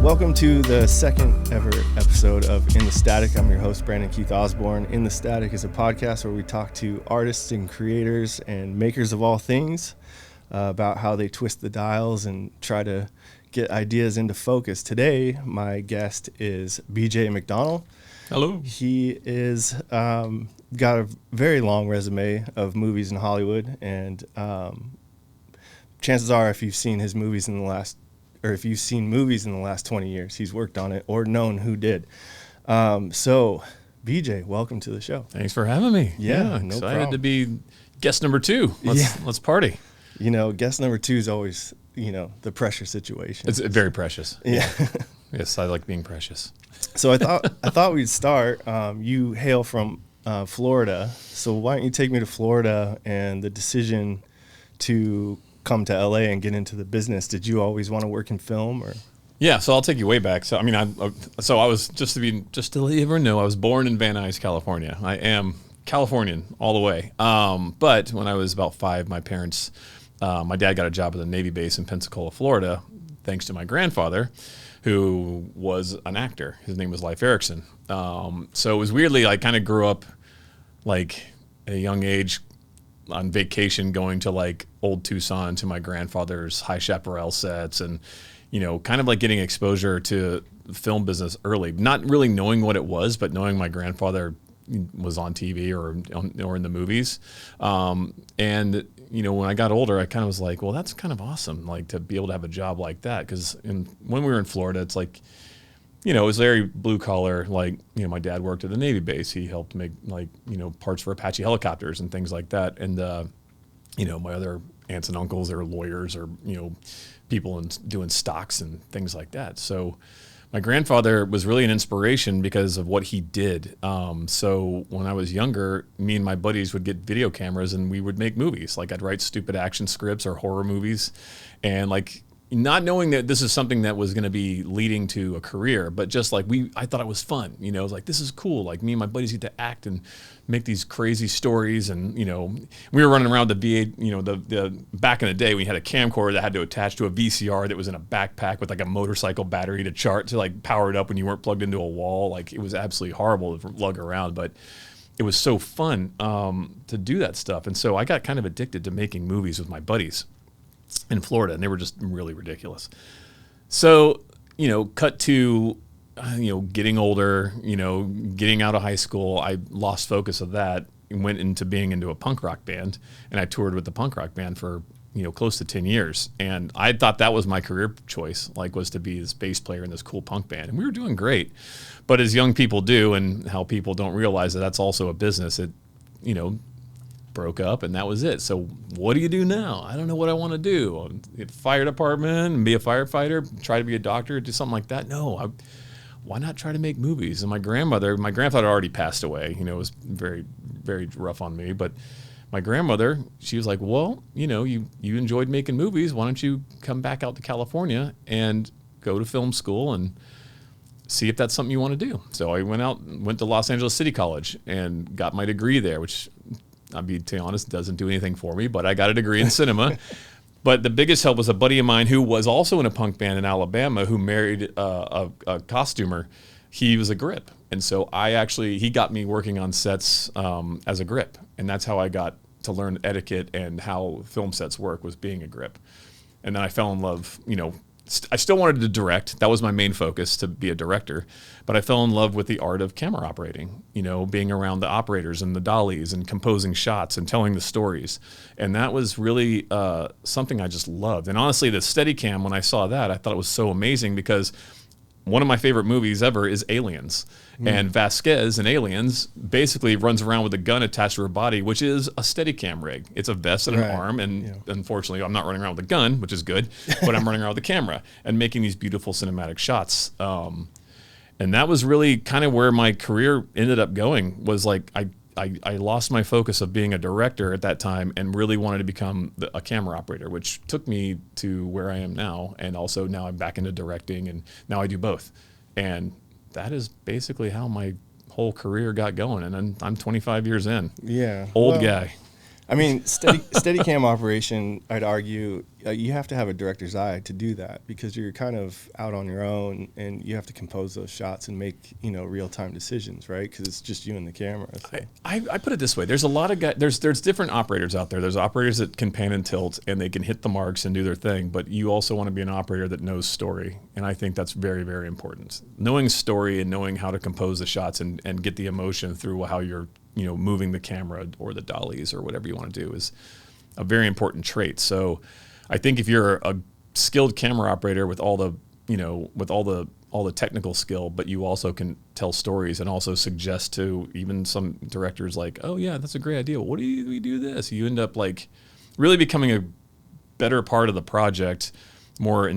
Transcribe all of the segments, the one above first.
Welcome to the second ever episode of In the Static. I'm your host, Brandon Keith Osborne. In the Static is a podcast where we talk to artists and creators and makers of all things about how they twist the dials and try to get ideas into focus. Today, my guest is BJ McDonnell. Hello. He is got a very long resume of movies in Hollywood, and chances are, if you've seen his movies in the last, or if you've seen movies in the last 20 years, he's worked on it or known who did. So, BJ, welcome to the show. Thanks for having me. Yeah, no excited problem. to be guest number 2. Let's party. You know, guest number 2 is always, the pressure situation. It's very precious. Yeah. Yes, I like being precious. So I thought we'd start. You hail from Florida, so why don't you take me to Florida and the decision to come to LA and get into the business? Did you always want to work in film, or? Yeah, so I'll take you way back. So I was just to let everyone know, I was born in Van Nuys, California. I am Californian all the way. But when I was about 5, my parents, my dad got a job at the Navy base in Pensacola, Florida, thanks to my grandfather, who was an actor. His name was Leif Erikson. So it was weirdly, I kind of grew up like at a young age on vacation going to like old Tucson to my grandfather's High Chaparral sets and, kind of like getting exposure to the film business early, not really knowing what it was, but knowing my grandfather was on TV or in the movies. And when I got older, I kind of was like, well, that's kind of awesome, like to be able to have a job like that. Because when we were in Florida, it's like, it was very blue collar. Like, my dad worked at the Navy base. He helped make parts for Apache helicopters and things like that. And, my other aunts and uncles are lawyers or, people doing stocks and things like that. So my grandfather was really an inspiration because of what he did. So when I was younger, me and my buddies would get video cameras and we would make movies. Like I'd write stupid action scripts or horror movies, and like not knowing that this is something that was going to be leading to a career, but just like I thought it was fun. It was like, this is cool. Like me and my buddies get to act and make these crazy stories. And, we were running around the V8, the back in the day, we had a camcorder that had to attach to a VCR that was in a backpack with like a motorcycle battery to like power it up when you weren't plugged into a wall. Like it was absolutely horrible to lug around, but it was so fun to do that stuff. And so I got kind of addicted to making movies with my buddies in Florida, and they were just really ridiculous. So, cut to, getting older, getting out of high school, I lost focus of that and went into being into a punk rock band, and I toured with the punk rock band for, close to 10 years. And I thought that was my career choice, was to be this bass player in this cool punk band. And we were doing great. But as young people do, and how people don't realize that that's also a business, it, broke up, and that was it. So what do you do now? I don't know what I want to do. Fire department and be a firefighter, try to be a doctor, do something like that. No, why not try to make movies? And my grandfather already passed away. It was very, very rough on me. But my grandmother, she was like, well, you enjoyed making movies. Why don't you come back out to California and go to film school and see if that's something you want to do? So I went to Los Angeles City College and got my degree there, which, I'll be to be honest, doesn't do anything for me, but I got a degree in cinema. But the biggest help was a buddy of mine who was also in a punk band in Alabama who married a costumer. He was a grip. And so he got me working on sets as a grip. And that's how I got to learn etiquette and how film sets work, was being a grip. And then I fell in love, I still wanted to direct. That was my main focus, to be a director. But I fell in love with the art of camera operating, being around the operators and the dollies and composing shots and telling the stories. And that was really something I just loved. And honestly, the Steadicam, when I saw that, I thought it was so amazing, because one of my favorite movies ever is Aliens. And Vasquez in Aliens basically runs around with a gun attached to her body, which is a Steadicam rig. It's a vest and an arm, and unfortunately I'm not running around with a gun, which is good, but I'm running around with a camera and making these beautiful cinematic shots. And that was really kind of where my career ended up going, was like I lost my focus of being a director at that time and really wanted to become a camera operator, which took me to where I am now. And also now I'm back into directing, and now I do both. And that is basically how my whole career got going. And I'm 25 years in. Yeah. Old guy. I mean, steady cam operation, I'd argue, you have to have a director's eye to do that because you're kind of out on your own and you have to compose those shots and make, real-time decisions, right? Because it's just you and the camera. So. I put it this way. There's a lot of guys, there's different operators out there. There's operators that can pan and tilt and they can hit the marks and do their thing, but you also want to be an operator that knows story. And I think that's very, very important. Knowing story and knowing how to compose the shots and get the emotion through how you're moving the camera or the dollies or whatever you want to do is a very important trait. So I think if you're a skilled camera operator with all the, with all the technical skill, but you also can tell stories and also suggest to even some directors like, oh yeah, that's a great idea. What do we do this? You end up like really becoming a better part of the project, more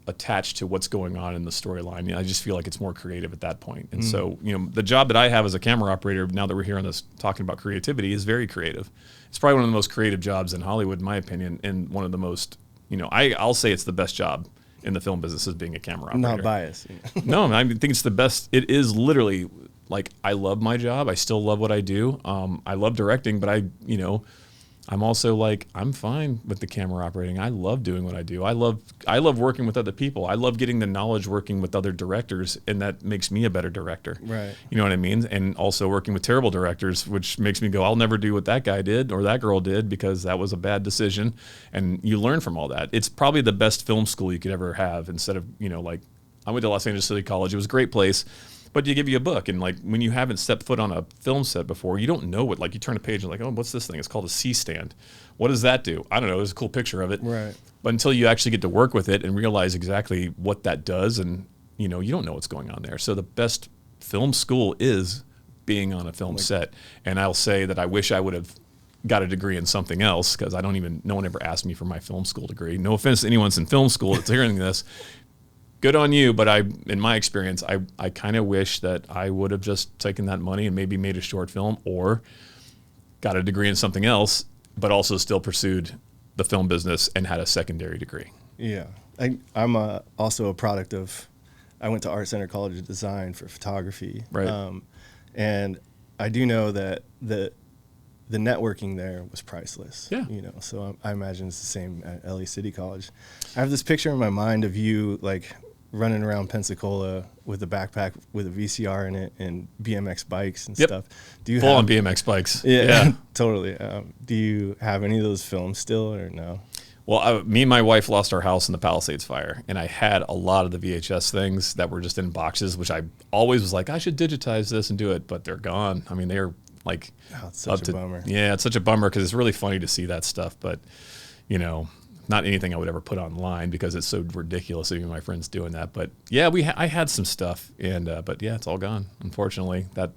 attached to what's going on in the storyline. I just feel like it's more creative at that point. And so, the job that I have as a camera operator, now that we're here on this talking about creativity, is very creative. It's probably one of the most creative jobs in Hollywood, in my opinion, and one of the most, I'll say it's the best job in the film business is being a camera operator. Not biased. No, I think it's the best. It is literally like, I love my job. I still love what I do. I love directing, but I'm also like, I'm fine with the camera operating. I love doing what I do. I love working with other people. I love getting the knowledge working with other directors, and that makes me a better director. Right. You know what I mean? And also working with terrible directors, which makes me go, I'll never do what that guy did or that girl did because that was a bad decision. And you learn from all that. It's probably the best film school you could ever have instead of, like, I went to Los Angeles City College. It was a great place. But you give you a book, and like when you haven't stepped foot on a film set before, you don't know what. Like you turn a page and like, oh, what's this thing? It's called a C-stand. What does that do? I don't know. There's a cool picture of it. Right. But until you actually get to work with it and realize exactly what that does, and you don't know what's going on there. So the best film school is being on a film set. And I'll say that I wish I would have got a degree in something else because no one ever asked me for my film school degree. No offense to anyone's in film school that's hearing this. Good on you, but in my experience, I kind of wish that I would have just taken that money and maybe made a short film or got a degree in something else, but also still pursued the film business and had a secondary degree. Yeah. I'm also a product of, I went to Art Center College of Design for photography. Right. And I do know that the networking there was priceless. Yeah. So I imagine it's the same at LA City College. I have this picture in my mind of you like running around Pensacola with a backpack with a VCR in it and BMX bikes and stuff. Do you full on BMX bikes? Yeah. Totally. Do you have any of those films still or no? Well, me and my wife lost our house in the Palisades fire, and I had a lot of the VHS things that were just in boxes, which I always was like, I should digitize this and do it, but they're gone. I mean, they're like, it's such a bummer. Yeah, it's such a bummer because it's really funny to see that stuff, but not anything I would ever put online because it's so ridiculous seeing my friends doing that. But yeah, I had some stuff, and but yeah, it's all gone. Unfortunately, that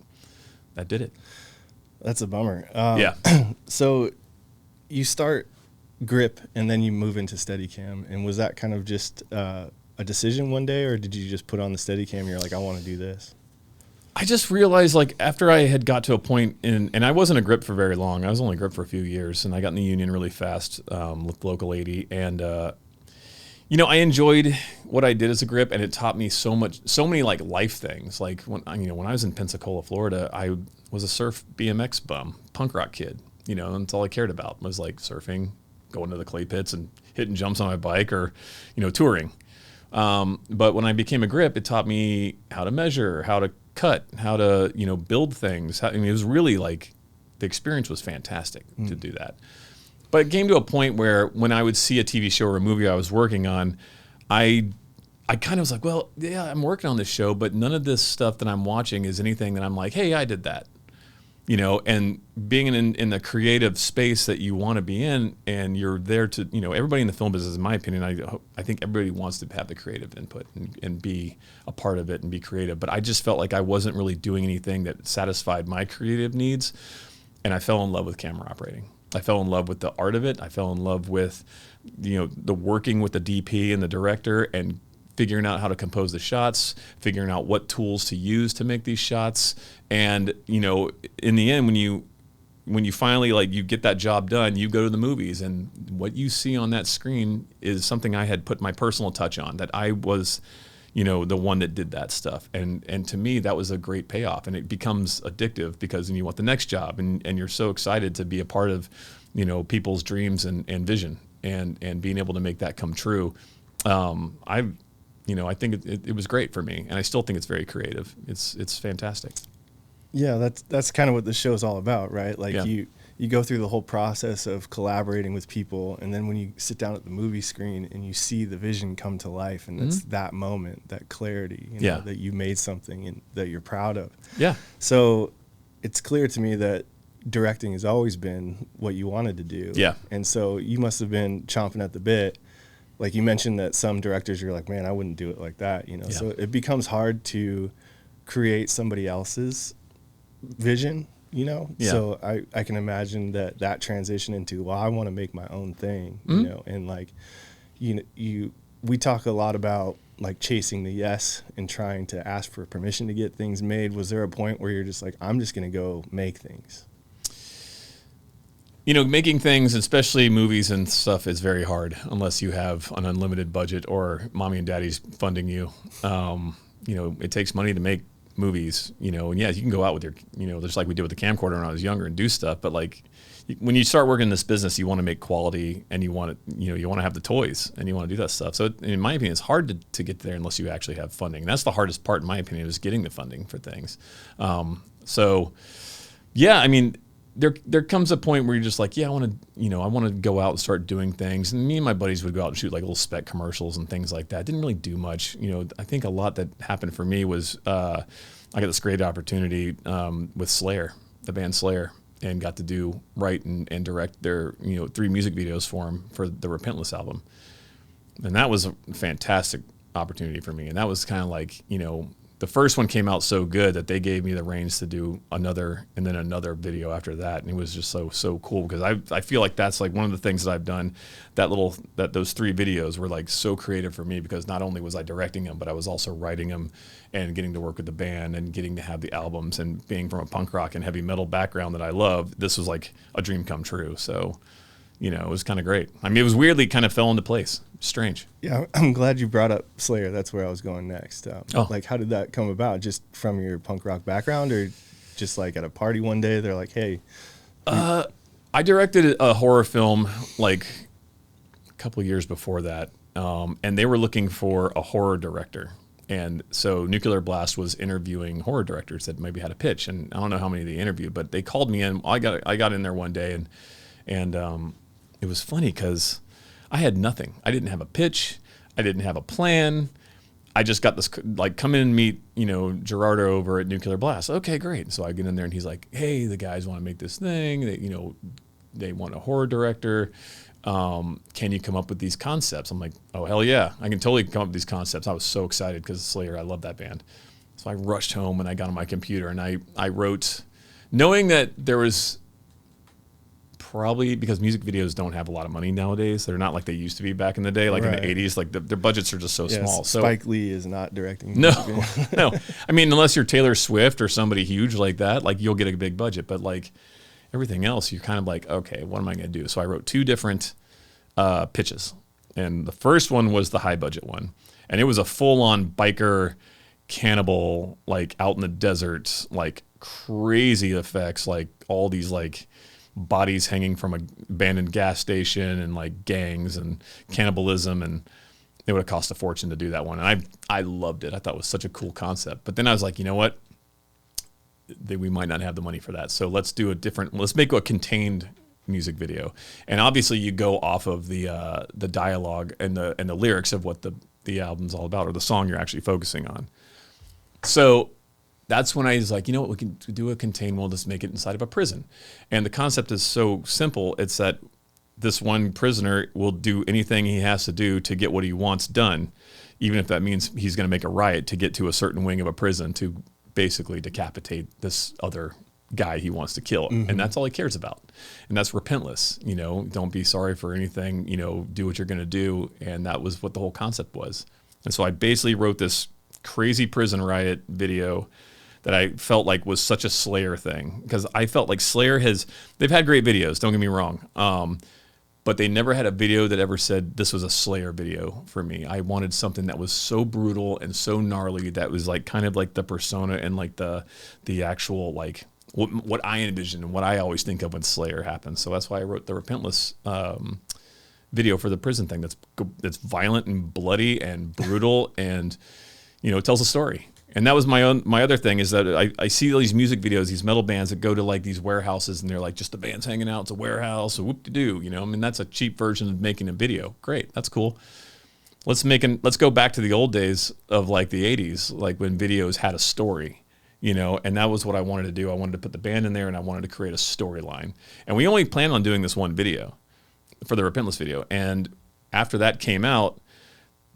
did it. That's a bummer. Yeah. So you start grip and then you move into Steadicam, and was that kind of just a decision one day, or did you just put on the Steadicam and you're like, I want to do this? I just realized, like, after I had got to a point and I wasn't a grip for very long. I was only a grip for a few years, and I got in the union really fast with Local 80. And, I enjoyed what I did as a grip, and it taught me so many, like, life things. Like, when I was in Pensacola, Florida, I was a surf BMX bum, punk rock kid. And that's all I cared about was, like, surfing, going to the clay pits and hitting jumps on my bike or, touring. But when I became a grip, it taught me how to measure, how to cut, how to build things. It was really like the experience was fantastic to do that. But it came to a point where when I would see a TV show or a movie I was working on, I kind of was like, well, yeah, I'm working on this show, but none of this stuff that I'm watching is anything that I'm like, hey, I did that. And being in the creative space that you want to be in, and you're there to, everybody in the film business, in my opinion, I think everybody wants to have the creative input and be a part of it and be creative. But I just felt like I wasn't really doing anything that satisfied my creative needs. And I fell in love with camera operating. I fell in love with the art of it. I fell in love with, the working with the DP and the director and figuring out how to compose the shots, figuring out what tools to use to make these shots. And, in the end, when you finally, like, you get that job done, you go to the movies, and what you see on that screen is something I had put my personal touch on, that I was, the one that did that stuff. And to me, that was a great payoff, and it becomes addictive because then you want the next job, and you're so excited to be a part of, people's dreams and vision and being able to make that come true. I think it was great for me, and I still think it's very creative. It's fantastic. Yeah, that's kind of what the show's all about, right? Like Yeah. you go through the whole process of collaborating with people, and then when you sit down at the movie screen and you see the vision come to life, and it's that moment, that clarity, that you made something and that you're proud of. Yeah. So it's clear to me that directing has always been what you wanted to do. Yeah. And so you must have been chomping at the bit. Like you mentioned that some directors, you're like, man, I wouldn't do it like that, Yeah. So it becomes hard to create somebody else's vision, Yeah. So I can imagine that transition into, well, I want to make my own thing, and like, we talk a lot about like chasing the yes and trying to ask for permission to get things made. Was there a point where you're just like, I'm just going to go make things? Making things, especially movies and stuff, is very hard unless you have an unlimited budget or mommy and daddy's funding you. It takes money to make movies, and yeah, you can go out with your, just like we did with the camcorder when I was younger and do stuff. But like when you start working in this business, you want to make quality, and you want to, you want to have the toys, and you want to do that stuff. So in my opinion, it's hard to get there unless you actually have funding. And that's the hardest part, in my opinion, is getting the funding for things. So yeah, I mean, there comes a point where you're just like, yeah, I want to go out and start doing things. And me and my buddies would go out and shoot like little spec commercials and things like that. Didn't really do much. I think a lot that happened for me was I got this great opportunity with Slayer, the band Slayer, and got to write and direct their 3 music videos for them for the Repentless album. And that was a fantastic opportunity for me. And that was kind of like, the first one came out so good that they gave me the reins to do another and then another video after that. And it was just so cool because I feel like that's like one of the things that I've done, that those 3 videos were like so creative for me, because not only was I directing them, but I was also writing them and getting to work with the band and getting to have the albums, and being from a punk rock and heavy metal background that I love, this was like a dream come true. So, it was kind of great. I mean, it was weirdly kind of fell into place. Strange. Yeah, I'm glad you brought up Slayer. That's where I was going next. Like, how did that come about? Just from your punk rock background, or just like at a party one day, they're like, hey. I directed a horror film like a couple of years before that, and they were looking for a horror director. And so Nuclear Blast was interviewing horror directors that maybe had a pitch, and I don't know how many they interviewed, but they called me in. I got in there one day, and it was funny because I had nothing. I didn't have a pitch. I didn't have a plan. I just got this, like, come in and meet, Gerardo over at Nuclear Blast. Okay, great. So I get in there and he's like, hey, the guys want to make this thing. They want a horror director. Can you come up with these concepts? I'm like, oh, hell yeah. I can totally come up with these concepts. I was so excited because Slayer, I love that band. So I rushed home and I got on my computer and I wrote, knowing that there was, probably because music videos don't have a lot of money nowadays. They're not like they used to be back in the day, like in the 80s. Like their budgets are just so small. So Spike Lee is not directing. No. I mean, unless you're Taylor Swift or somebody huge like that, like you'll get a big budget. But like everything else, you're kind of like, okay, what am I going to do? So I wrote 2 different pitches. And the first one was the high budget one. And it was a full-on biker cannibal, like out in the desert, like crazy effects, like all these like bodies hanging from an abandoned gas station and like gangs and cannibalism, and it would have cost a fortune to do that one. And I loved it. I thought it was such a cool concept. But then I was like, you know what? We might not have the money for that. So let's make a contained music video. And obviously you go off of the dialogue and the lyrics of what the album's all about, or the song you're actually focusing on. So that's when I was like, you know what, we can do a contained, we'll just make it inside of a prison. And the concept is so simple. It's that this one prisoner will do anything he has to do to get what he wants done, even if that means he's going to make a riot to get to a certain wing of a prison to basically decapitate this other guy he wants to kill. Mm-hmm. And that's all he cares about. And that's repentless. Don't be sorry for anything, do what you're going to do. And that was what the whole concept was. And so I basically wrote this crazy prison riot video that I felt like was such a Slayer thing, because I felt like Slayer they've had great videos, don't get me wrong. but they never had a video that ever said this was a Slayer video for me. I wanted something that was so brutal and so gnarly that was like kind of like the persona and like the actual like what I envision and what I always think of when Slayer happens. So that's why I wrote the Repentless video for the prison thing. That's violent and bloody and brutal and it tells a story. And that was my other thing is that I see all these music videos, these metal bands that go to like these warehouses and they're like just the band's hanging out, it's a warehouse, whoop-de-doo, I mean, that's a cheap version of making a video. Great, that's cool. Let's go back to the old days of like the 80s, like when videos had a story, and that was what I wanted to do. I wanted to put the band in there and I wanted to create a storyline. And we only planned on doing this one video for the Repentless video. And after that came out,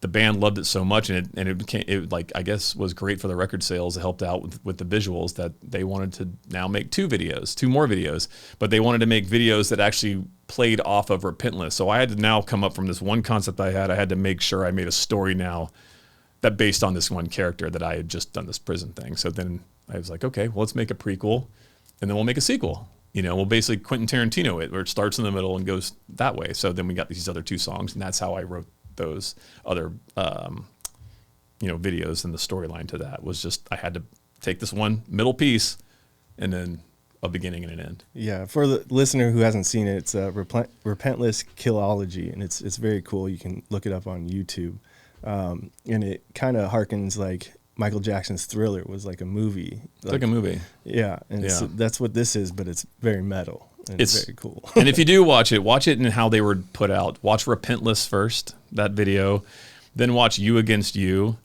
the band loved it so much, and it became like I guess was great for the record sales. It helped out with the visuals that they wanted to now make two more videos, but they wanted to make videos that actually played off of Repentless. So I had to now come up from this one concept I had to make sure I made a story now that based on this one character that I had just done this prison thing. So then I was like, okay, well, let's make a prequel, and then we'll make a sequel. We'll basically Quentin Tarantino it, where it starts in the middle and goes that way. So then we got these other two songs, and that's how I wrote those other videos, and the storyline to that was just I had to take this one middle piece and then a beginning and an end. Yeah, for the listener who hasn't seen it, it's Repentless Killology, and it's very cool. You can look it up on YouTube, and it kind of harkens like Michael Jackson's Thriller was like a movie. It's like a movie. Yeah, and so that's what this is, but it's very metal. And it's very cool. And if you do watch it and how they were put out. Watch Repentless first, that video, then watch You Against You,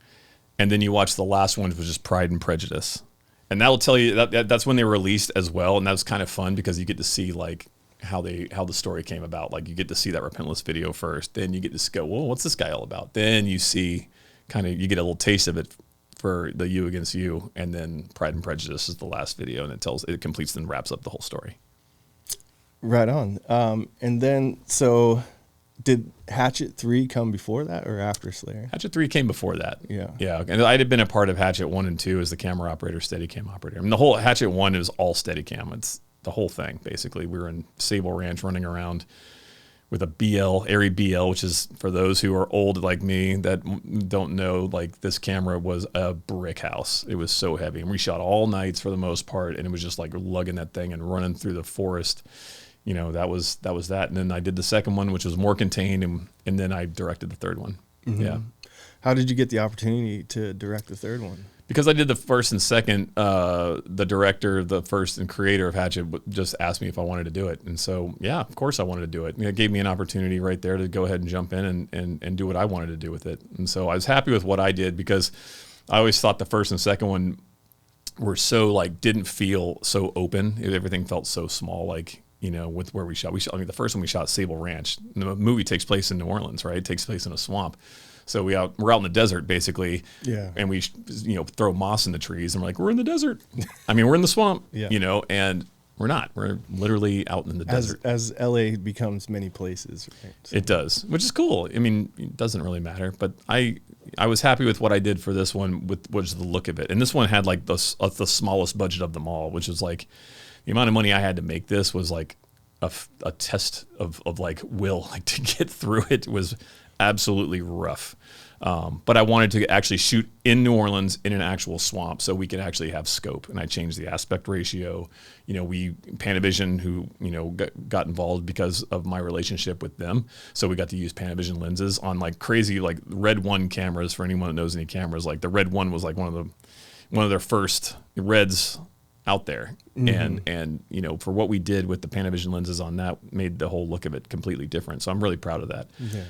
and then you watch the last one, which was just Pride and Prejudice. And that will tell you that's when they were released as well, and that was kind of fun because you get to see like how the story came about. Like you get to see that Repentless video first, then you get to go, well, what's this guy all about? Then you see you get a little taste of it for the You Against You, and then Pride and Prejudice is the last video, and it completes and wraps up the whole story. Right on. And then, so did Hatchet 3 come before that or after Slayer? Hatchet 3 came before that. Yeah. Yeah. And I had been a part of Hatchet 1 and 2 as the camera operator, Steadicam operator. I mean, the whole Hatchet 1 is all Steadicam. It's the whole thing, basically. We were in Sable Ranch running around with a BL, Airy BL, which is for those who are old like me that don't know, like this camera was a brick house. It was so heavy. And we shot all nights for the most part, and it was just like lugging that thing and running through the forest. That was that. And then I did the second one, which was more contained, and then I directed the third one. Mm-hmm. Yeah. How did you get the opportunity to direct the third one? Because I did the first and second, the director, the first and creator of Hatchet just asked me if I wanted to do it. And so, yeah, of course I wanted to do it. It gave me an opportunity right there to go ahead and jump in and do what I wanted to do with it. And so I was happy with what I did because I always thought the first and second one were so didn't feel so open. Everything felt so small, with where we shot. The first one we shot Sable Ranch. The movie takes place in New Orleans, right? It takes place in a swamp. So we're out in the desert basically, yeah. And we throw moss in the trees, and we're like, we're in the desert. I mean, we're in the swamp, yeah. And we're not. We're literally out in the desert. As LA becomes many places, right? So. It does, which is cool. I mean, it doesn't really matter, but I was happy with what I did for this one, was the look of it. And this one had the smallest budget of them all, which is the amount of money I had to make this was a test of will, to get through it was absolutely rough. But I wanted to actually shoot in New Orleans in an actual swamp so we could actually have scope. And I changed the aspect ratio. Panavision, who, got involved because of my relationship with them. So we got to use Panavision lenses on crazy, Red 1 cameras. For anyone that knows any cameras, the Red 1 was one of their first Reds out there. Mm-hmm. And for what we did with the Panavision lenses on that made the whole look of it completely different. So I'm really proud of that. Yeah.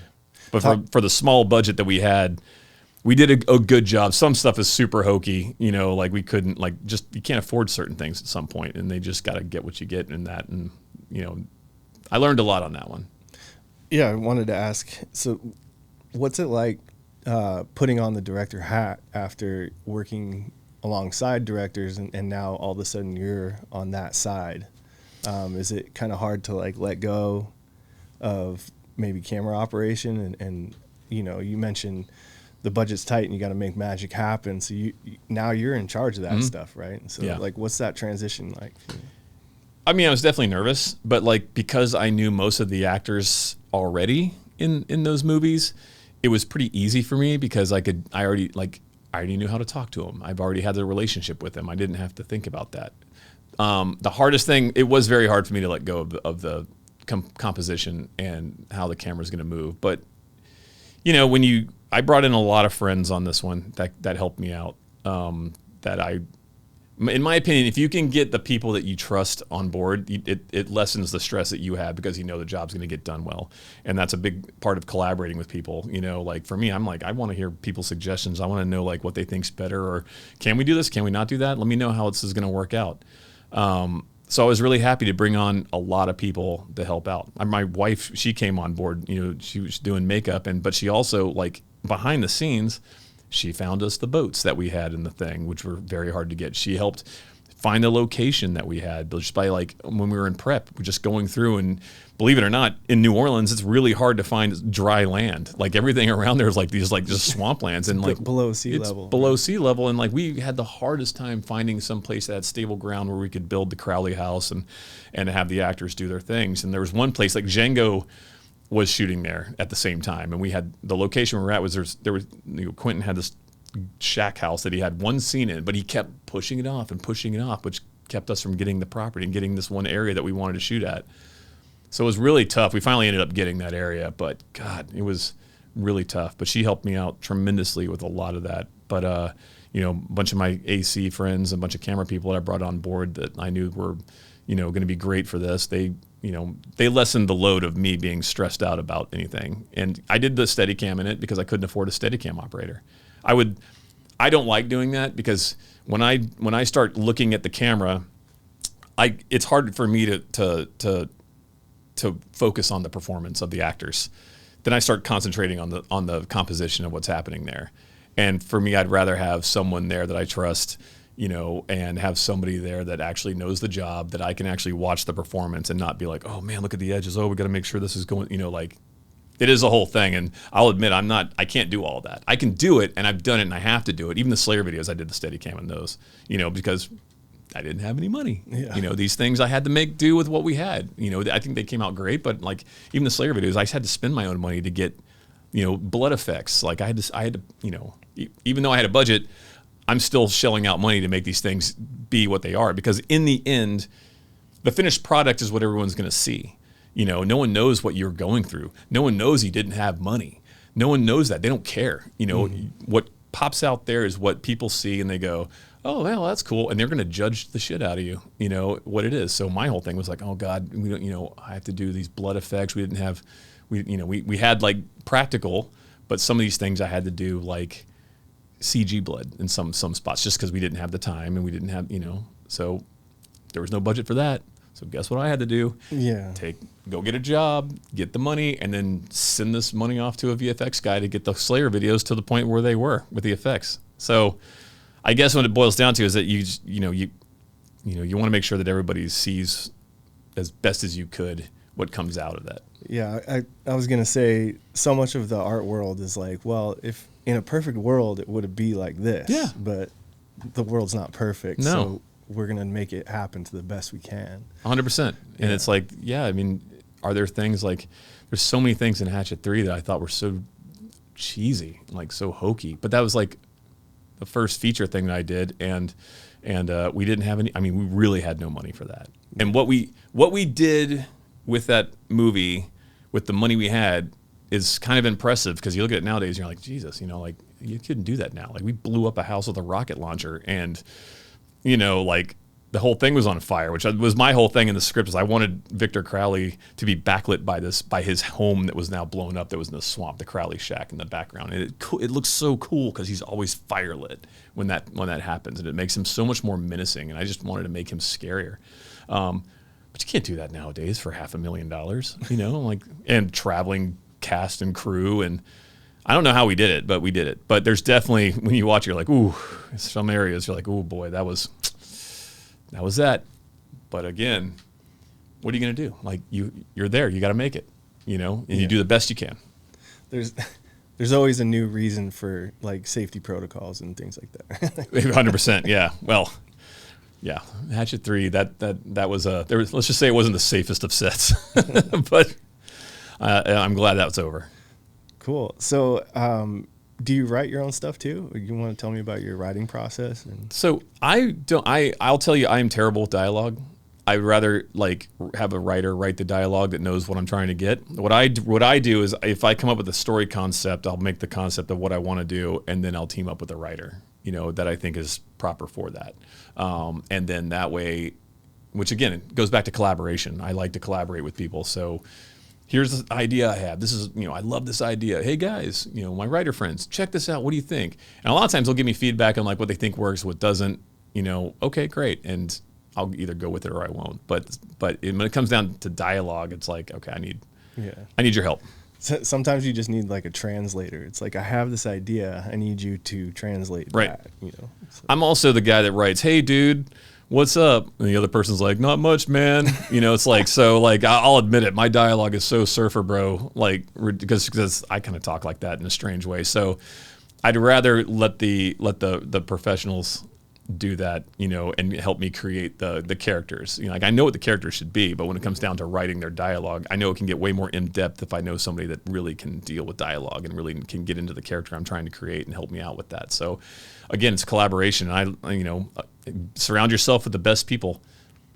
But for the small budget that we had, we did a good job. Some stuff is super hokey, we couldn't you can't afford certain things at some point, and they just got to get what you get in that. And, I learned a lot on that one. Yeah. I wanted to ask, so what's it like putting on the director hat after working alongside directors and now all of a sudden you're on that side? Is it kind of hard to let go of maybe camera operation and you mentioned the budget's tight and you got to make magic happen, so now you're in charge of that stuff, right? And so yeah. what's that transition like? I mean, I was definitely nervous, but like because I knew most of the actors already in those movies, it was pretty easy for me because I already knew how to talk to them. I've already had the relationship with them. I didn't have to think about that. The hardest thing, it was very hard for me to let go of the composition and how the camera's going to move. But I brought in a lot of friends on this one that helped me out. In my opinion, if you can get the people that you trust on board, it lessens the stress that you have because the job's going to get done well. And that's a big part of collaborating with people. Like for me, I'm like, I want to hear people's suggestions. I want to know like what they think's better, or can we do this? Can we not do that? Let me know how this is going to work out. So I was really happy to bring on a lot of people to help out. My wife, she came on board, she was doing makeup, but she also, like, behind the scenes, she found us the boats that we had in the thing, which were very hard to get. She helped find the location that we had just by, like, when we were in prep, we're just going through, and believe it or not, in New Orleans, it's really hard to find dry land. Like everything around there is like these like just swamplands and like below sea level. Below sea level, and like we had the hardest time finding some place that had stable ground where we could build the Crowley house and have the actors do their things. And there was one place like Django was shooting there at the same time, and we had the location we were at was Quentin had this shack house that he had one scene in, but he kept pushing it off, which kept us from getting the property and getting this one area that we wanted to shoot at. So it was really tough. We finally ended up getting that area, but God, it was really tough. But she helped me out tremendously with a lot of that. But a bunch of my AC friends, a bunch of camera people that I brought on board that I knew were, going to be great for this. They lessened the load of me being stressed out about anything. And I did the Steadicam in it because I couldn't afford a Steadicam operator. I don't like doing that because when I start looking at the camera, it's hard for me to focus on the performance of the actors. Then I start concentrating on the composition of what's happening there. And for me, I'd rather have someone there that I trust, and have somebody there that actually knows the job, that I can actually watch the performance and not be like, oh man, look at the edges. Oh, we got to make sure this is going, like it is a whole thing. And I'll admit I can't do all that. I can do it, and I've done it, and I have to do it. Even the Slayer videos, I did the Steadicam in those, because I didn't have any money. Yeah. These things I had to make do with what we had. I think they came out great, but like even the Slayer videos, I had to spend my own money to get, blood effects. Like I had to, even though I had a budget, I'm still shelling out money to make these things be what they are, because in the end, the finished product is what everyone's going to see. No one knows what you're going through. No one knows you didn't have money. No one knows that. They don't care. What pops out there is what people see, and they go, oh, well, that's cool. And they're going to judge the shit out of you, what it is. So my whole thing was like, oh God, we don't, I have to do these blood effects. We didn't have, we had like practical, but some of these things I had to do like CG blood in some spots just because we didn't have the time, and we didn't have, so there was no budget for that. So guess what I had to do? Yeah. Go get a job, get the money, and then send this money off to a VFX guy to get the Slayer videos to the point where they were with the effects. So I guess what it boils down to is that you want to make sure that everybody sees as best as you could what comes out of that. Yeah, I was gonna say, so much of the art world is like, well, if in a perfect world it would be like this. Yeah. But the world's not perfect. No. So we're gonna make it happen to the best we can. 100%. And it's like, yeah, I mean, are there things like, there's so many things in Hatchet 3 that I thought were so cheesy, like so hokey, but that was like the first feature thing that I did, and we didn't have any. I mean, we really had no money for that. And what we did with that movie, with the money we had, is kind of impressive, because you look at it nowadays, and you're like, Jesus, like you couldn't do that now. Like we blew up a house with a rocket launcher, and like the whole thing was on fire, which was my whole thing in the script. Is I wanted Victor Crowley to be backlit by his home that was now blown up, that was in the swamp, the Crowley shack in the background. And it looks so cool because he's always firelit when that happens, and it makes him so much more menacing. And I just wanted to make him scarier. But you can't do that nowadays for $500,000, like, and traveling cast and crew. And I don't know how we did it, but we did it. But there's definitely, when you watch it, you're like, ooh, some areas you're like, oh boy, that was that. But again, what are you going to do? Like you're there, you got to make it, and you do the best you can. There's always a new reason for like safety protocols and things like that. 100%. Yeah. Well, Yeah, Hatchet 3. That was let's just say it wasn't the safest of sets, but I'm glad that's over. Cool. So, do you write your own stuff too? You want to tell me about your writing process? So I'll tell you, I am terrible with dialogue. I'd rather like have a writer write the dialogue that knows what I'm trying to get. What I do is if I come up with a story concept, I'll make the concept of what I want to do, and then I'll team up with a writer, that I think is proper for that. And then that way, which again, it goes back to collaboration. I like to collaborate with people. So here's the idea I have. This is, I love this idea. Hey guys, my writer friends, check this out. What do you think? And a lot of times they'll give me feedback on like what they think works, what doesn't, okay, great. And I'll either go with it or I won't. But when it comes down to dialogue, it's like, okay, I need your help. Sometimes you just need like a translator. It's like, I have this idea. I need you to translate that. So. I'm also the guy that writes, hey dude, what's up? And the other person's like, not much, man. It's like, so like, I'll admit it. My dialogue is so surfer bro, like, because I kind of talk like that in a strange way. So I'd rather let the professionals do that, and help me create the characters. Like I know what the characters should be, but when it comes down to writing their dialogue, I know it can get way more in depth if I know somebody that really can deal with dialogue and really can get into the character I'm trying to create and help me out with that. So again, it's collaboration. Surround yourself with the best people.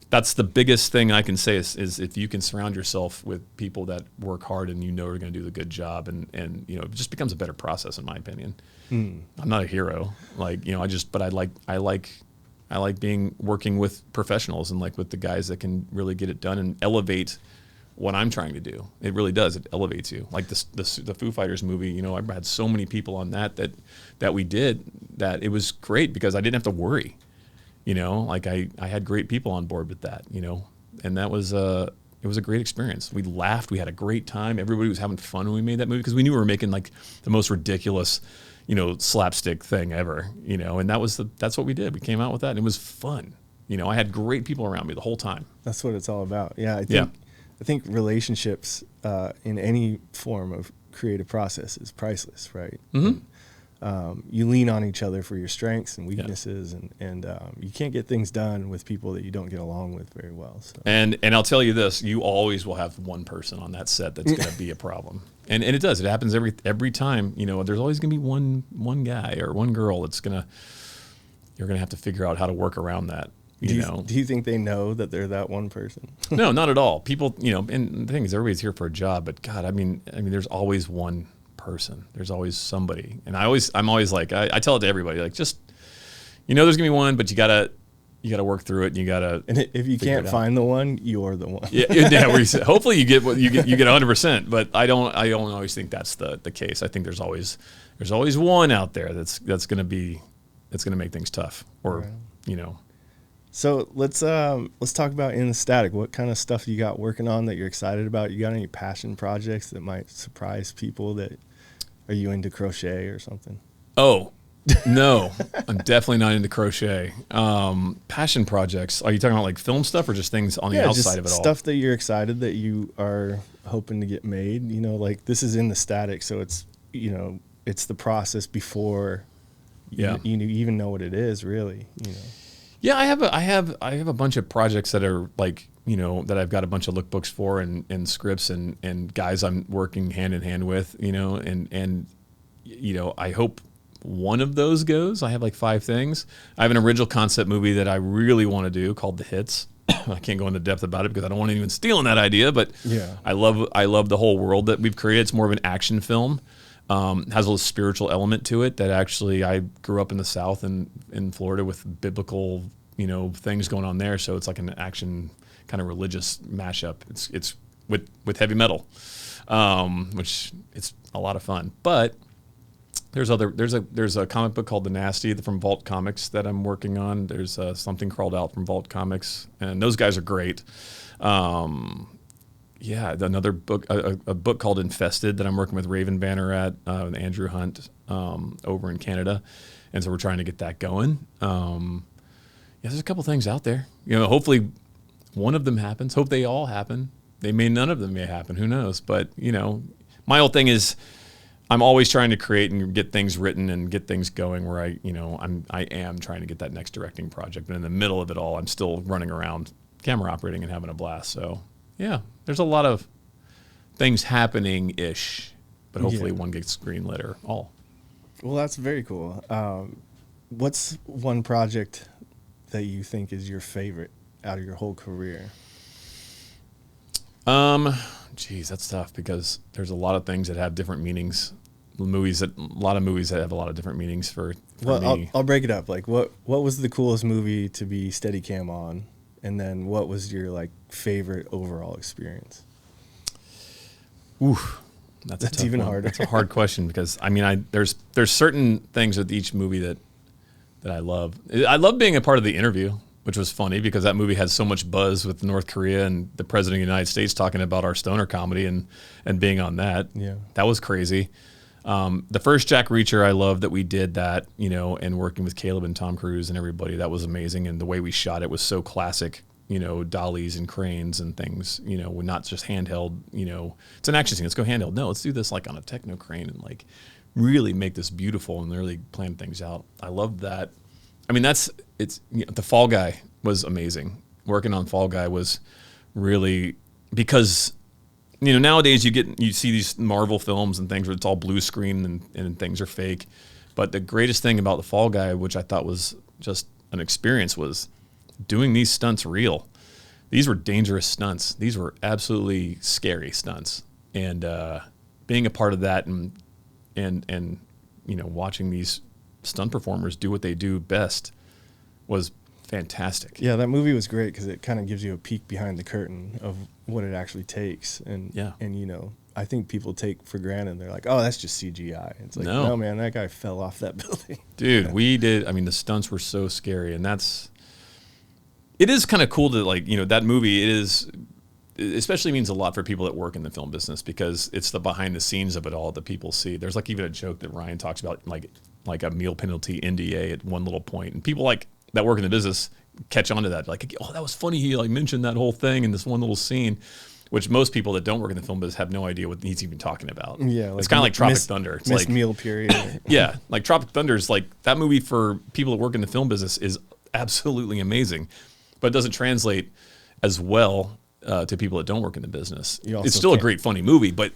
That's the biggest thing I can say is if you can surround yourself with people that work hard and are going to do the good job, and it just becomes a better process in my opinion. I'm not a hero, but I like working with professionals and like with the guys that can really get it done and elevate what I'm trying to do. It really does. It elevates you. Like the Foo Fighters movie, I had so many people on that we did that it was great because I didn't have to worry. Like I had great people on board with that, and that was it was a great experience. We laughed. We had a great time. Everybody was having fun when we made that movie because we knew we were making like the most ridiculous, slapstick thing ever, and that's what we did. We came out with that and it was fun. I had great people around me the whole time. That's what it's all about. Yeah. I think relationships in any form of creative process is priceless, right? Mm-hmm. You lean on each other for your strengths and weaknesses, and you can't get things done with people that you don't get along with very well. So. And I'll tell you this, you always will have one person on that set that's going to be a problem. And it does. It happens every time. There's always going to be one guy or one girl that's you're going to have to figure out how to work around that. Do you think they know that they're that one person? No, not at all. People, and the thing is, everybody's here for a job, but God, I mean, there's always one person. There's always somebody. And I'm always like, I tell it to everybody, like, just, there's gonna be one, but you gotta work through it, and you gotta. And if you can't find the one, you're the one. Yeah. Hopefully you get what you get 100%, but I don't always think that's the case. I think there's always one out there that's gonna make things tough, or right. So let's talk about In the Static. What kind of stuff you got working on that you're excited about? You got any passion projects that might surprise people? Are you into crochet or something? Oh, no, I'm definitely not into crochet. Passion projects. Are you talking about like film stuff or just things on the outside of it all? Stuff that you're excited that you are hoping to get made. Like this is In the Static, so it's it's the process before you even know what it is really. Yeah, I have a bunch of projects that are like, that I've got a bunch of lookbooks for and scripts and guys I'm working hand in hand with, and I hope one of those goes. I have like 5 things. I have an original concept movie that I really want to do called The Hits. I can't go into depth about it because I don't want anyone stealing that idea, but I love the whole world that we've created. It's more of an action film. Has a little spiritual element to it that actually I grew up in the South and in Florida with biblical, things going on there. So it's like an action kind of religious mashup. It's with heavy metal, which it's a lot of fun. But there's a comic book called The Nasty from Vault Comics that I'm working on. There's Something Crawled Out from Vault Comics, and those guys are great. Another book, a book called Infested that I'm working with Raven Banner at, and Andrew Hunt over in Canada, and so we're trying to get that going. There's a couple things out there. Hopefully one of them happens. Hope they all happen. None of them may happen. Who knows? But my whole thing is I'm always trying to create and get things written and get things going where I am trying to get that next directing project. And in the middle of it all, I'm still running around camera operating and having a blast. So yeah, there's a lot of things happening-ish, but hopefully one gets greenlit or all. Well, that's very cool. What's one project that you think is your favorite out of your whole career? Geez, that's tough because there's a lot of things that have different meanings. A lot of movies that have a lot of different meanings for me. I'll break it up. Like, what was the coolest movie to be Steadicam on, and then what was your like favorite overall experience? Ooh, that's even one. harder. That's a hard question because there's certain things with each movie that I love. I love being a part of The Interview, which was funny because that movie had so much buzz with North Korea and the President of the United States talking about our stoner comedy and being on that. Yeah. That was crazy. The first Jack Reacher, I loved that we did that, and working with Caleb and Tom Cruise and everybody, that was amazing. And the way we shot it was so classic, dollies and cranes and things, we're not just handheld, it's an action scene, let's go handheld. No, let's do this like on a techno crane and like really make this beautiful and really plan things out. I loved that. The Fall Guy was amazing. Working on Fall Guy was really, because nowadays you see these Marvel films and things where it's all blue screen and things are fake. But the greatest thing about the Fall Guy, which I thought was just an experience, was doing these stunts real. These were dangerous stunts. These were absolutely scary stunts. And being a part of that and watching these stunt performers do what they do best was fantastic. Yeah, that movie was great because it kind of gives you a peek behind the curtain of what it actually takes. And I think people take for granted, they're like, oh, that's just CGI. It's like, no man, that guy fell off that building. Dude, we did. The stunts were so scary, and it is kind of cool to that movie. It especially means a lot for people that work in the film business because it's the behind the scenes of it all that people see. There's even a joke that Ryan talks about, like a meal penalty NDA at one little point, and people that work in the business catch on to that. Like, oh, that was funny. He mentioned that whole thing in this one little scene, which most people that don't work in the film business have no idea what he's even talking about. Yeah, it's kind of like Tropic Thunder. It's missed meal period. Yeah, like Tropic Thunder is that movie for people that work in the film business is absolutely amazing, but it doesn't translate as well to people that don't work in the business. It's still a great funny movie, but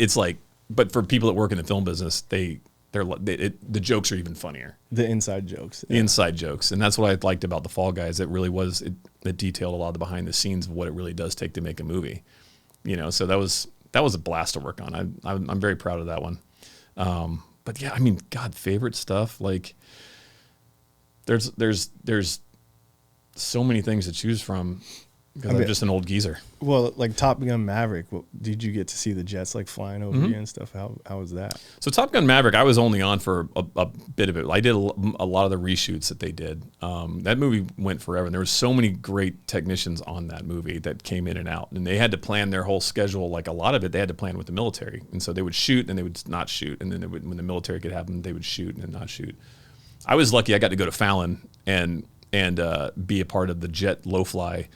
but for people that work in the film business, the jokes are even funnier. The inside jokes. The inside jokes. And that's what I liked about The Fall Guys. It detailed a lot of the behind the scenes of what it really does take to make a movie. So that was a blast to work on. I'm very proud of that one. But yeah, God, favorite stuff. Like there's so many things to choose from. Because I'm just an old geezer. Well, like Top Gun Maverick, did you get to see the jets flying over you and stuff? How was that? So Top Gun Maverick, I was only on for a bit of it. I did a lot of the reshoots that they did. That movie went forever, and there were so many great technicians on that movie that came in and out, and they had to plan their whole schedule. Like a lot of it, they had to plan with the military, and so they would shoot and they would not shoot, and then when the military could have them, they would shoot and then not shoot. I was lucky; I got to go to Fallon and be a part of the jet low fly.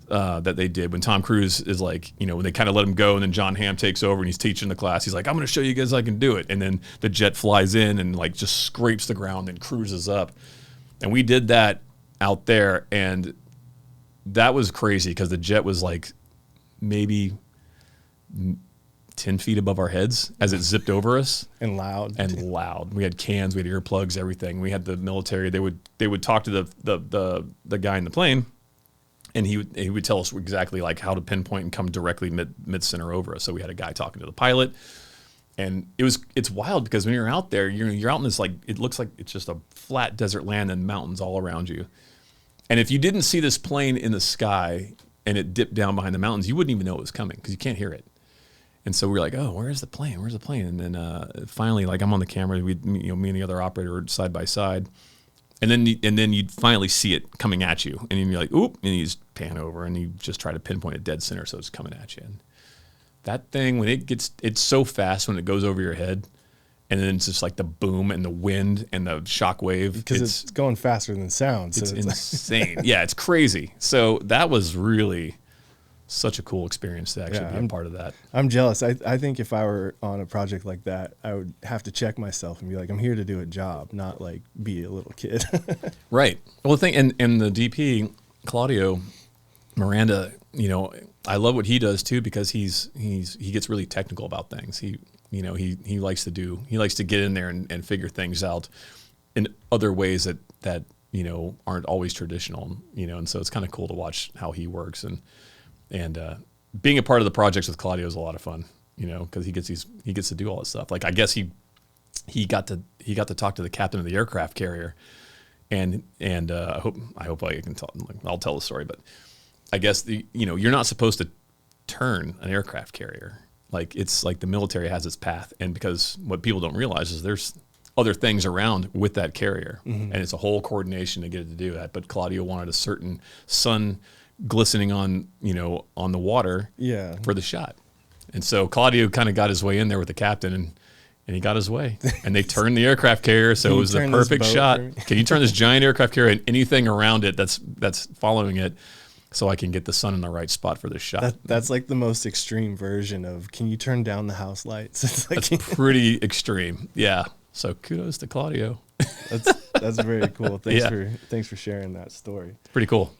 That they did when Tom Cruise is when they kind of let him go and then John Hamm takes over and he's teaching the class. He's like, I'm going to show you guys I can do it. And then the jet flies in and just scrapes the ground and cruises up. And we did that out there. And that was crazy because the jet was maybe 10 feet above our heads as it zipped over us. And loud. We had cans, we had earplugs, everything. We had the military. They would talk to the guy in the plane. And he would tell us exactly how to pinpoint and come directly mid center over us. So we had a guy talking to the pilot, and it's wild because when you're out there, you're out in this it looks like it's just a flat desert land and mountains all around you. And if you didn't see this plane in the sky and it dipped down behind the mountains, you wouldn't even know it was coming because you can't hear it. And so we were like, oh, where's the plane? Where's the plane? And then finally, I'm on the camera. Me and the other operator were side by side. And then you'd finally see it coming at you, and you're like, "Oop!" And you just pan over, and you just try to pinpoint it dead center, so it's coming at you. And that thing, when it's so fast when it goes over your head, and then it's just the boom and the wind and the shock wave. Because it's going faster than sound. So it's insane. Yeah, it's crazy. So that was really such a cool experience to actually be a part of that. I'm jealous. I think if I were on a project like that, I would have to check myself and be like, I'm here to do a job, not like be a little kid. Right. Well, the thing, and the DP, Claudio Miranda, you know, I love what he does too, because he gets really technical about things. He likes to get in there and figure things out in other ways that you know, aren't always traditional, you know, and so it's kind of cool to watch how he works, and being a part of the projects with Claudio is a lot of fun, you know, because he gets to do all this stuff. Like, I guess he got to talk to the captain of the aircraft carrier, and I hope I can tell. I'll tell the story, but I guess you're not supposed to turn an aircraft carrier. Like, it's like the military has its path, and because what people don't realize is there's other things around with that carrier, and it's a whole coordination to get it to do that. But Claudio wanted a certain sun glistening on the water for the shot, and so Claudio kind of got his way in there with the captain, and he got his way, and they turned the aircraft carrier, so it was the perfect shot. Can you turn this giant aircraft carrier and anything around it that's following it, so I can get the sun in the right spot for this shot? That's like the most extreme version of, can you turn down the house lights? It's like, that's pretty extreme. Yeah. So kudos to Claudio. That's very cool. Thanks for sharing that story. Pretty cool.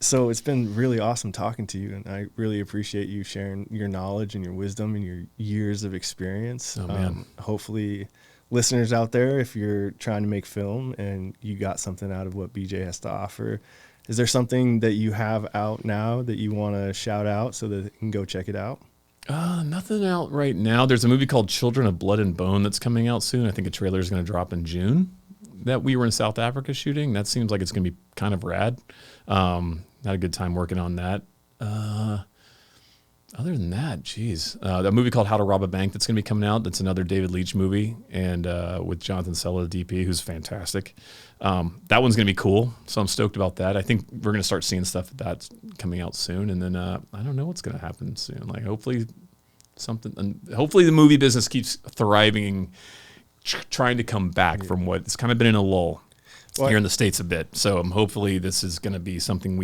So it's been really awesome talking to you, and I really appreciate you sharing your knowledge and your wisdom and your years of experience. Oh, man. Hopefully listeners out there, if you're trying to make film and you got something out of what BJ has to offer, is there something that you have out now that you want to shout out so that they can go check it out? Nothing out right now. There's a movie called Children of Blood and Bone that's coming out soon. I think a trailer is going to drop in June, that we were in South Africa shooting. That seems like it's going to be kind of rad. Had a good time working on that. Other than that, that movie called How to Rob a Bank that's going to be coming out. That's another David Leitch movie, and with Jonathan Sella, the DP, who's fantastic. That one's going to be cool, so I'm stoked about that. I think we're going to start seeing stuff that's coming out soon, and then I don't know what's going to happen soon. Like, hopefully the movie business keeps thriving, trying to come back from what it's kind of been in a lull here in the States a bit. So hopefully this is going to be something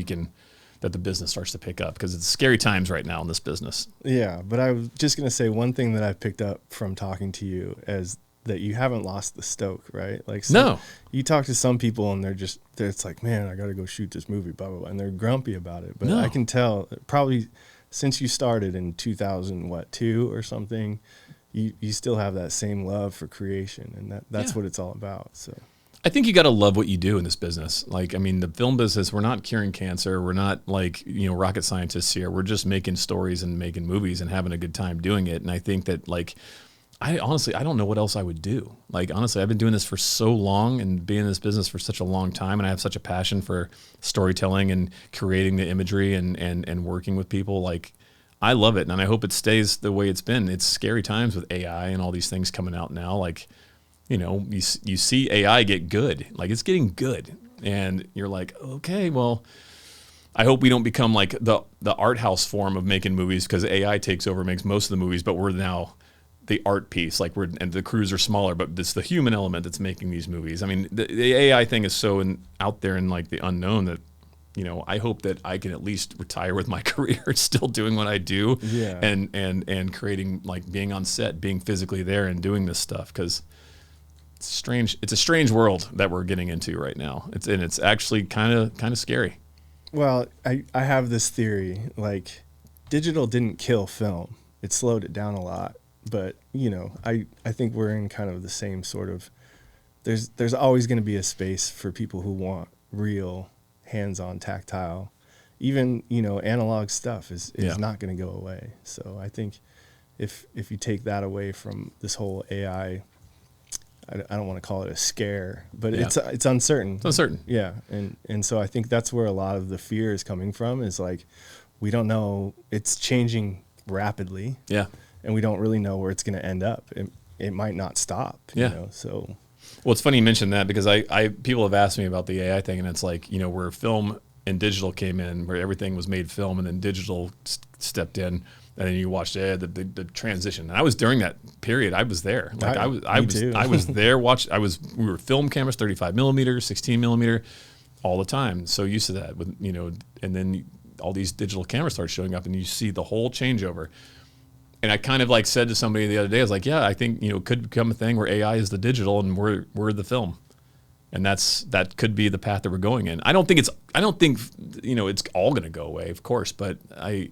that the business starts to pick up, because it's scary times right now in this business. Yeah, but I was just going to say one thing that I picked up from talking to you is that you haven't lost the stoke, right? Like, no. You talk to some people and it's like, man, I got to go shoot this movie, blah, blah, blah, and they're grumpy about it. But no. I can tell probably since you started in 2002 or something, you still have that same love for creation, and that's what it's all about. So I think you got to love what you do in this business. Like, I mean, the film business, we're not curing cancer. We're not like, rocket scientists here. We're just making stories and making movies and having a good time doing it. And I think that, like, I don't know what else I would do. Like, honestly, I've been doing this for so long and being in this business for such a long time, and I have such a passion for storytelling and creating the imagery and working with people. Like, I love it, and I hope it stays the way it's been. It's scary times with AI and all these things coming out now. Like, you see AI get good. Like, it's getting good, and you're like, okay, well, I hope we don't become like the art house form of making movies, because AI takes over, makes most of the movies, but we're now the art piece. Like, and the crews are smaller, but it's the human element that's making these movies. I mean, the AI thing is so out there in like the unknown that, I hope that I can at least retire with my career still doing what I do, and creating, like, being on set, being physically there and doing this stuff, because it's a strange world that we're getting into right now. It's actually kind of scary. Well, I have this theory, like, digital didn't kill film. It slowed it down a lot. But, I think we're in kind of the same sort of, there's always going to be a space for people who want real hands-on, tactile. Even, analog stuff is not going to go away. So I think if you take that away from this whole AI, I don't want to call it a scare, but it's uncertain. It's uncertain. Yeah. And so I think that's where a lot of the fear is coming from, is like, we don't know, it's changing rapidly. Yeah. And we don't really know where it's going to end up. It might not stop. So. Well, it's funny you mentioned that, because people have asked me about the AI thing, and it's like, where film and digital came in, where everything was made film, and then digital stepped in, and then you watched the transition. And I was during that period. I was there. Like, I was there. We were film cameras, 35 millimeter, 16 millimeter, all the time. So used to that, with and then all these digital cameras start showing up, and you see the whole changeover. And I kind of like said to somebody the other day, I was like, yeah, I think, it could become a thing where AI is the digital and we're the film. And that could be the path that we're going in. I don't think it's all going to go away, of course, but I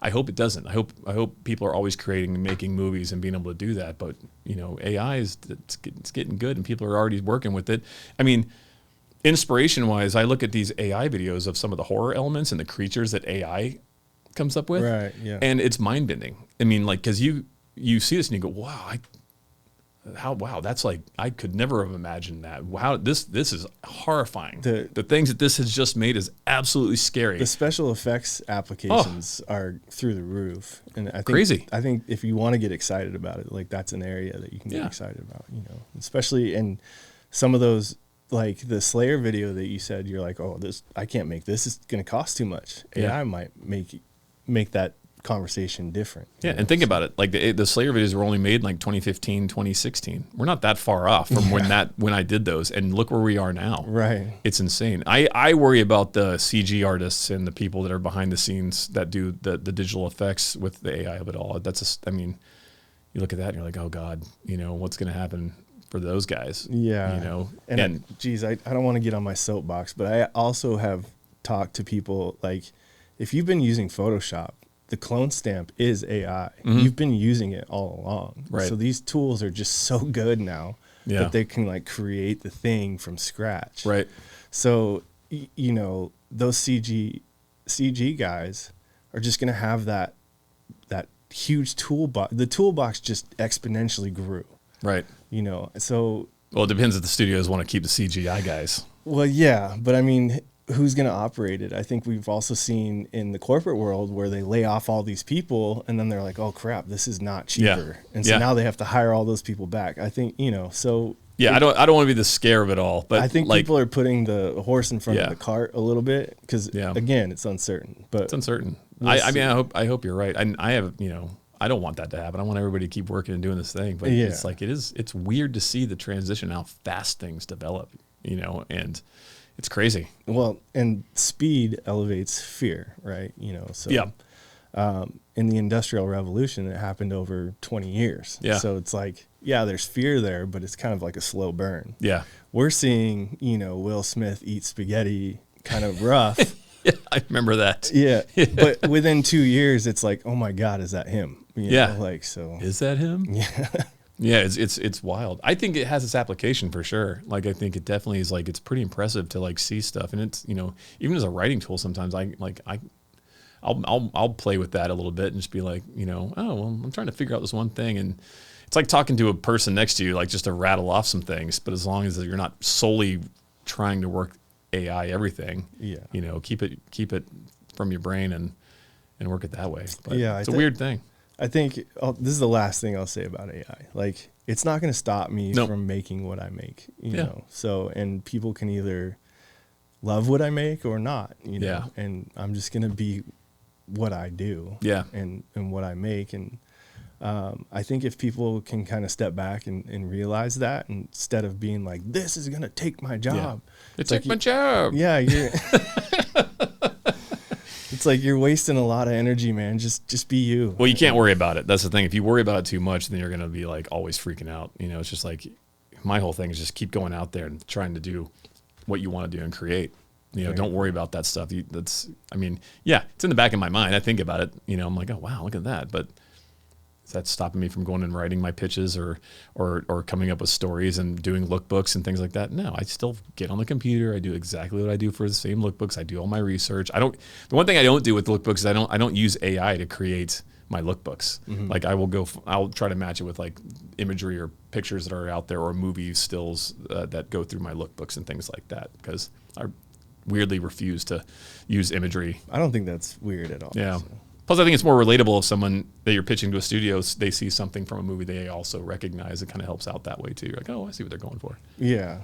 hope it doesn't. I hope people are always creating and making movies and being able to do that. But AI it's getting good, and people are already working with it. I mean, inspiration wise, I look at these AI videos of some of the horror elements and the creatures that AI comes up with, right? Yeah, and it's mind bending. I mean, like, because you see this and you go, wow, that's like, I could never have imagined that. Wow, this is horrifying. The things that this has just made is absolutely scary. The special effects applications are through the roof, and I think crazy. I think if you want to get excited about it, like that's an area that you can get excited about. Especially in some of those, like the Slayer video that you said, you're like, oh, I can't make this. It's going to cost too much. AI might make that conversation different. Yeah, and think about it. Like the Slayer videos were only made in like 2015, 2016. We're not that far off from when I did those, and look where we are now. Right. It's insane. I worry about the CG artists and the people that are behind the scenes that do the digital effects with the AI of it all. You look at that and you're like, oh God, what's going to happen for those guys? Yeah. And geez, I don't want to get on my soapbox, but I also have talked to people, like, if you've been using Photoshop, the clone stamp is AI. Mm-hmm. You've been using it all along. Right. So these tools are just so good now that they can like create the thing from scratch. Right. So, those CG guys are just going to have that huge toolbox. The toolbox just exponentially grew. Right. So. Well, it depends if the studios want to keep the CGI guys. Well, yeah, but I mean, who's going to operate it? I think we've also seen in the corporate world where they lay off all these people and then they're like, oh crap, this is not cheaper. Yeah. And so now they have to hire all those people back. I think, so. Yeah, I don't want to be the scare of it all, but I think people are putting the horse in front of the cart a little bit because again, it's uncertain, but it's uncertain. I hope you're right. I have, I don't want that to happen. I want everybody to keep working and doing this thing, but it's like, it's weird to see the transition, how fast things develop, and it's crazy. Well, and speed elevates fear, right? So in the Industrial Revolution, it happened over 20 years. Yeah. So it's like, there's fear there, but it's kind of like a slow burn. Yeah. We're seeing, Will Smith eat spaghetti kind of rough. Yeah, I remember that. Yeah. But within 2 years, it's like, oh my God, is that him? So. Is that him? Yeah. Yeah, it's wild. I think it has its application for sure. Like, I think it definitely is, like, it's pretty impressive to like see stuff, and it's, even as a writing tool, sometimes I'll play with that a little bit and just be like, oh, well, I'm trying to figure out this one thing, and it's like talking to a person next to you, like just to rattle off some things. But as long as you're not solely trying to work AI everything, keep it from your brain and work it that way. But it's a weird thing. I think this is the last thing I'll say about AI. Like, it's not going to stop me from making what I make, you know? So, and people can either love what I make or not, and I'm just going to be what I do and what I make. And I think if people can kind of step back and realize that, instead of being like, this is going to take my job. It's like my job. Yeah. It's like you're wasting a lot of energy, man. Just be you. Well, you can't worry about it. That's the thing. If you worry about it too much, then you're going to be like always freaking out. It's just like, my whole thing is just keep going out there and trying to do what you want to do and create. Don't worry about that stuff. It's in the back of my mind. I think about it. I'm like, oh wow, look at that. But that's stopping me from going and writing my pitches or coming up with stories and doing lookbooks and things like that. No, I still get on the computer. I do exactly what I do for the same lookbooks. I do all my research. The one thing I don't do with lookbooks is I don't use AI to create my lookbooks. Mm-hmm. Like I'll try to match it with like imagery or pictures that are out there or movie stills that go through my lookbooks and things like that, because I weirdly refuse to use imagery. I don't think that's weird at all. Yeah. So. Plus, I think it's more relatable if someone that you're pitching to a studio, they see something from a movie they also recognize. It kind of helps out that way too. You're like, oh, I see what they're going for. Yeah.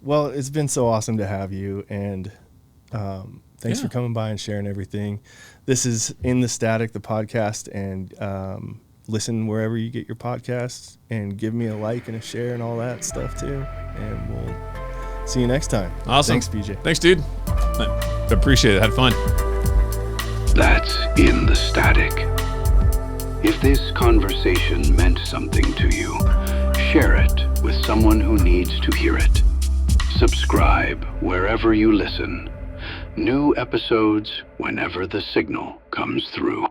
Well, it's been so awesome to have you, and thanks for coming by and sharing everything. This is In the Static, the podcast, and listen wherever you get your podcasts, and give me a like and a share and all that stuff too. And we'll see you next time. Awesome. Thanks, BJ. Thanks, dude. I appreciate it. Had fun. That's In the Static. If this conversation meant something to you, share it with someone who needs to hear it. Subscribe wherever you listen. New episodes whenever the signal comes through.